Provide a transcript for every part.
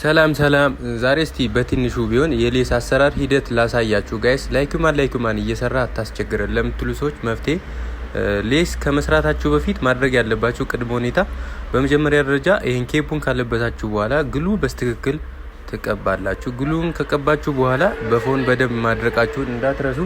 ሰላም ዛሬ እስቲ በትንሹ ቢሆን የሌስ አሰራር ሂደት ላሳያችሁ ጋይስ። ላይክማን እየሰራ አታስቸግረን ለምትሉ ሰዎች መፍትሄ ሌስ ከመስራታችሁ በፊት ማድረግ ያለባችሁ ቅድመ ሁኔታ በመጀመሪያ ደረጃ ይሄን ኬፑን ካለበታችሁ በኋላ ግሉ በስትክክል ተቀባላችሁ። ግሉን ከቀባችሁ በኋላ በፎን በደንብ ማድረቃችሁን እንዳትረሱ።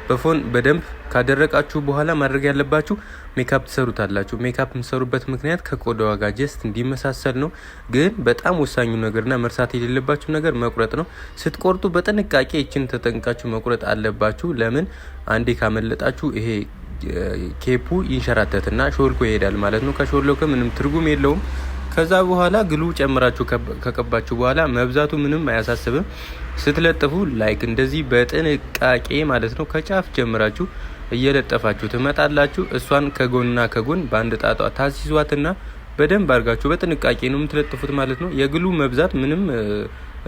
በፎን በደንብ ካደረቃችሁ በኋላ ማድረግ ያለባችሁ ሜካፕ ትሰሩታላችሁ። ሜካፕ የምትሰሩበት ምክንያት ከቆዳዋ ጋር ጀስት እንዲመሳሰል ነው። ግን በጣም ወሳኙ ነገርና መርሳት የሌለባችሁ ነገር መቁረጥ ነው። ስትቆርጡ በጥንቃቄ እቺን ተጠንቃችሁ መቁረጥ አለባችሁ። ለምን አንዴ ካመለጣችሁ ይሄ ኬፑ ይንሸራተትና ሾልኮ ይሄዳል ማለት ነው። ከሾልኮ ምንም ትርጉም የለውም። ከዛ በኋላ ግሉ ጨምራችሁ ከቀባችሁ በኋላ መብዛቱ ምንም አያሳስብም። ስትለጥፉ ላይክ እንደዚህ በጥንቃቄ ማለት ነው ከጫፍ ጀምራችሁ እየለጠፋችሁ ትመጣላችሁ። እሷን ከጎንና ከጎን በአንድ ጣጣ ታሲዟትና በደንብ አድርጋችሁ በጥንቃቄ ነው የምትለጥፉት ማለት ነው። የግሉ መብዛት ምንም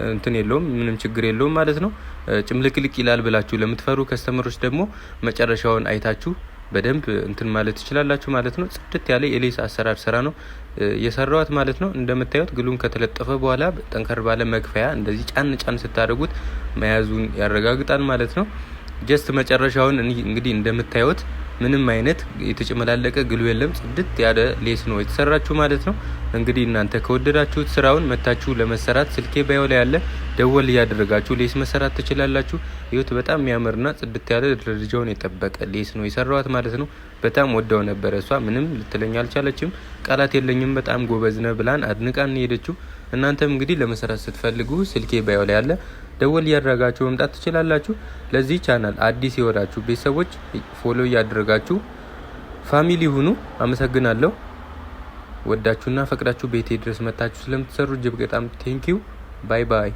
እንትን የለውም፣ ምንም ችግር የለውም ማለት ነው። ጭምልቅልቅ ይላል ብላችሁ ለምትፈሩ ከስተመሮች ደግሞ መጨረሻውን አይታችሁ በደንብ እንትን ማለት ትችላላችሁ ማለት ነው። ጽድት ያለ የሌስ አሰራር ስራ ነው የሰራዋት ማለት ነው። እንደምታዩት ግሉን ከተለጠፈ በኋላ ጠንከር ባለ መክፈያ እንደዚህ ጫን ስታደርጉት መያዙን ያረጋግጣል ማለት ነው። ጀስት መጨረሻውን እንግዲህ እንደምታዩት ምንም አይነት የተጨመላለቀ ግሉ የለም። ጽድት ያለ ሌስ ነው የተሰራችሁ ማለት ነው። እንግዲህ እናንተ ከወደዳችሁት ስራውን መታችሁ ለመሰራት ስልኬ ባዮ ላይ ያለ ደወል ያደረጋችሁ ሌስ መሰራት ትችላላችሁ። ይሁት በጣም የሚያምርና ጽድት ያለ ደረጃውን የጠበቀ ሌስ ነው የሰራዋት ማለት ነው። በጣም ወዳው ነበር። እሷ ምንም ልትለኝ አልቻለችም። ቃላት የለኝም በጣም ጎበዝ ነህ ብላን አድንቃን ሄደችው። እናንተም እንግዲህ ለመሰራት ስትፈልጉ ስልኬ ባዮ ላይ ያለ ደወል ያደረጋችሁ መምጣት ትችላላችሁ። ለዚህ ቻናል አዲስ የሆናችሁ ቤተሰቦች ፎሎ ያደረጋችሁ ፋሚሊ ሁኑ። አመሰግናለሁ። ወዳችሁና ፈቅዳችሁ ቤቴ ድረስ መጣችሁ ስለምትሰሩ እጅግ በጣም ቴንኪው። ባይ ባይ።